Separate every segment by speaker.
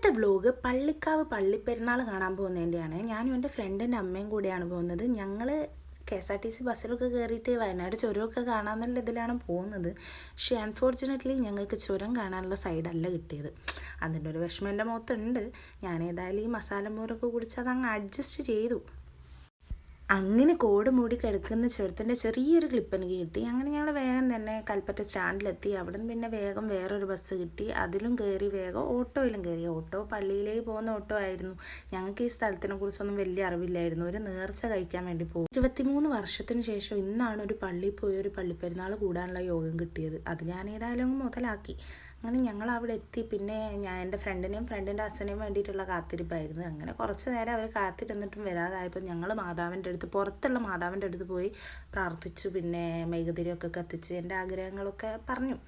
Speaker 1: ഇന്നത്തെ വ്ലോഗ് പള്ളിക്കാവ് പള്ളിപ്പെരുന്നാൾ കാണാൻ പോകുന്നതിൻ്റെയാണ്. ഞാനും എൻ്റെ ഫ്രണ്ടിൻ്റെ അമ്മയും കൂടെയാണ് പോകുന്നത്. ഞങ്ങൾ KSRTC ബസ്സിലൊക്കെ കയറിയിട്ട് വയനാട് ചുരമൊക്കെ കാണാമെന്നുള്ള ഇതിലാണ് പോകുന്നത്. പക്ഷേ അൺഫോർച്ചുനേറ്റ്ലി ഞങ്ങൾക്ക് ചുരം കാണാനുള്ള സൈഡല്ല കിട്ടിയത്. അതിൻ്റെ ഒരു വിഷമം എൻ്റെ മുഖത്തുണ്ട്. ഞാനേതായാലും ഈ മസാലമോരൊക്കെ കുടിച്ച് അതങ്ങ് അഡ്ജസ്റ്റ് ചെയ്തു. അങ്ങനെ കോട് മൂടി കിടക്കുന്ന ചുരത്തിൻ്റെ ചെറിയൊരു ക്ലിപ്പ് എനിക്ക് കിട്ടി. അങ്ങനെ ഞങ്ങൾ വേഗം തന്നെ കൽപ്പറ്റ സ്റ്റാൻഡിലെത്തി. അവിടെ നിന്ന് പിന്നെ വേഗം വേറൊരു ബസ് കിട്ടി. അതിലും കയറി വേഗം ഓട്ടോയിലും കയറി. ഓട്ടോ പള്ളിയിലേക്ക് പോകുന്ന ഓട്ടോ ആയിരുന്നു. ഞങ്ങൾക്ക് ഈ സ്ഥലത്തിനെ കുറിച്ചൊന്നും വലിയ അറിവില്ലായിരുന്നു. ഒരു നേർച്ച കഴിക്കാൻ വേണ്ടി പോകും. 23 വർഷത്തിന് ശേഷം ഇന്നാണ് ഒരു പള്ളിയിൽ പോയി ഒരു പള്ളിപ്പെരുന്നാൾ കൂടാനുള്ള യോഗം കിട്ടിയത്. അത് ഞാൻ ഏതായാലും മുതലാക്കി. അങ്ങനെ ഞങ്ങൾ അവിടെ എത്തി. പിന്നെ ഞാൻ എൻ്റെ ഫ്രണ്ടിനെയും ഫ്രണ്ടിൻ്റെ അച്ഛനെയും വേണ്ടിയിട്ടുള്ള കാത്തിരിപ്പായിരുന്നു. അങ്ങനെ കുറച്ച് നേരം അവർ കാത്തിരുന്നിട്ടും വരാതായപ്പോൾ ഞങ്ങൾ മാതാവിൻ്റെ അടുത്ത്, പുറത്തുള്ള മാതാവിൻ്റെ അടുത്ത് പോയി പ്രാർത്ഥിച്ചു. പിന്നെ മെഴുകുതിരിയൊക്കെ കത്തിച്ച് എൻ്റെ ആഗ്രഹങ്ങളൊക്കെ പറഞ്ഞു.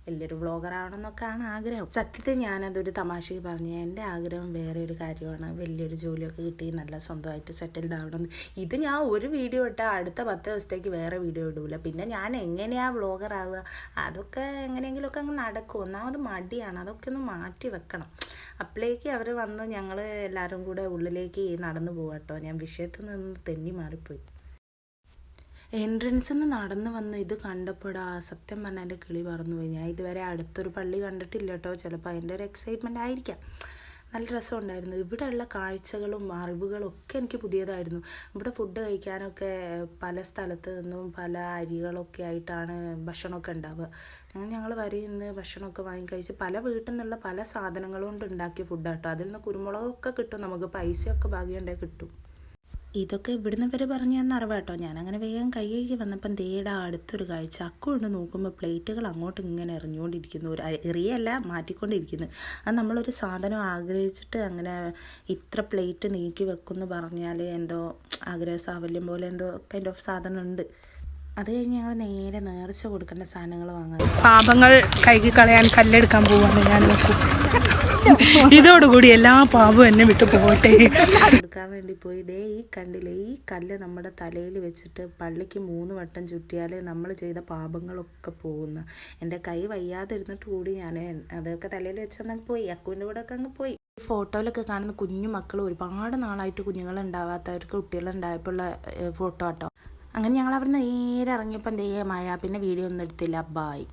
Speaker 1: വലിയൊരു വ്ളോഗർ ആവണമെന്നൊക്കെയാണ് ആഗ്രഹം. സത്യത്തിൽ ഞാനതൊരു തമാശയ്ക്ക് പറഞ്ഞു. എൻ്റെ ആഗ്രഹം വേറെ ഒരു കാര്യമാണ്. വലിയൊരു ജോലിയൊക്കെ കിട്ടി നല്ല സ്വന്തമായിട്ട് സെറ്റിൽഡ് ആവണമെന്ന്. ഇത് ഞാൻ ഒരു വീഡിയോ ഇട്ടാൽ അടുത്ത 10 ദിവസത്തേക്ക് വേറെ വീഡിയോ ഇടൂല. പിന്നെ ഞാൻ എങ്ങനെയാണ് വ്ളോഗർ ആവുക? അതൊക്കെ എങ്ങനെയെങ്കിലുമൊക്കെ അങ്ങ് നടക്കും. ഒന്നാമത് മടിയാണ്. അതൊക്കെ ഒന്ന് മാറ്റി വെക്കണം. അപ്പോഴേക്ക് അവർ വന്ന് ഞങ്ങൾ എല്ലാവരും കൂടെ ഉള്ളിലേക്ക് നടന്നു പോകാട്ടോ. ഞാൻ വിഷയത്തിൽ നിന്ന് തെന്നി മാറിപ്പോയി. എൻട്രൻസിൽ നിന്ന് നടന്ന് വന്ന് ഇത് കണ്ടപ്പോഴാ സത്യം പറഞ്ഞാൽ എൻ്റെ കിളി പറന്നുപോയി. ഞാൻ ഇതുവരെ അടുത്തൊരു പള്ളി കണ്ടിട്ടില്ല കേട്ടോ. ചിലപ്പോൾ അതിൻ്റെ ഒരു എക്സൈറ്റ്മെൻ്റ് ആയിരിക്കാം. നല്ല രസമുണ്ടായിരുന്നു. ഇവിടെയുള്ള കാഴ്ചകളും അറിവുകളും ഒക്കെ എനിക്ക് പുതിയതായിരുന്നു. ഇവിടെ ഫുഡ് കഴിക്കാനൊക്കെ പല സ്ഥലത്ത് നിന്നും പല അരികളൊക്കെ ആയിട്ടാണ് ഭക്ഷണമൊക്കെ ഉണ്ടാവുക. ഞങ്ങൾ വരയിൽ നിന്ന് ഭക്ഷണമൊക്കെ വാങ്ങി കഴിച്ച് പല വീട്ടിൽ നിന്നുള്ള പല സാധനങ്ങളും കൊണ്ട് ഉണ്ടാക്കിയ ഫുഡാട്ടോ. അതിൽ നിന്ന് കുരുമുളകൊക്കെ കിട്ടും. നമുക്ക് പൈസയൊക്കെ ഭാഗ്യമുണ്ടെങ്കിൽ കിട്ടും. ഇതൊക്കെ ഇവിടുന്ന് വരെ പറഞ്ഞു തന്ന അറിവാട്ടോ. ഞാനങ്ങനെ വേഗം കൈ കഴുകി വന്നപ്പം ദേടാ അടുത്തൊരു കാഴ്ച. അക്കൊണ്ട് നോക്കുമ്പോൾ പ്ലേറ്റുകൾ അങ്ങോട്ട് ഇങ്ങനെ എറിഞ്ഞുകൊണ്ടിരിക്കുന്നു. ഒരു എറിയല്ല, മാറ്റിക്കൊണ്ടിരിക്കുന്നു. അത് നമ്മളൊരു സാധനം ആഗ്രഹിച്ചിട്ട് അങ്ങനെ ഇത്ര പ്ലേറ്റ് നീക്കി വെക്കുമെന്ന് പറഞ്ഞാൽ എന്തോ ആഗ്രഹ സാഫല്യം പോലെ എന്തോ കൈൻഡ് ഓഫ് സാധനം ഉണ്ട്. അത് കഴിഞ്ഞ് ഞങ്ങൾ നേരെ നേർച്ച കൊടുക്കേണ്ട സാധനങ്ങൾ വാങ്ങാൻ.
Speaker 2: പാപങ്ങൾ കഴുകി കളയാൻ കല്ലെടുക്കാൻ പോവാണ് ഞാൻ. ഇതോടുകൂടി എല്ലാ പാപവും എന്നെ വിട്ടു പോകട്ടെ.
Speaker 1: എടുക്കാൻ വേണ്ടി പോയി. ദേ ഈ കണ്ടില്ലേ, ഈ കല്ല് നമ്മുടെ തലയിൽ വെച്ചിട്ട് പള്ളിക്ക് 3 വട്ടം ചുറ്റിയാൽ നമ്മൾ ചെയ്ത പാപങ്ങളൊക്കെ പോകുന്ന. എൻ്റെ കൈ വയ്യാതിരുന്നിട്ട് കൂടി ഞാൻ അതൊക്കെ തലയിൽ വെച്ചെന്നങ്ങ് പോയി. അക്കുവിൻ്റെ കൂടെ ഒക്കെ അങ്ങ് പോയി. ഫോട്ടോയിലൊക്കെ കാണുന്ന കുഞ്ഞു മക്കൾ ഒരുപാട് നാളായിട്ട് കുഞ്ഞുങ്ങളുണ്ടാവാത്തവർക്ക് കുട്ടികളുണ്ടായപ്പോഴുള്ള ഫോട്ടോ കേട്ടോ. അങ്ങനെ ഞങ്ങൾ അവിടെ നിന്ന് നേരെ ഇറങ്ങിയപ്പം ദേ മഴ. പിന്നെ വീഡിയോ ഒന്നും എടുത്തില്ല. ബായ്.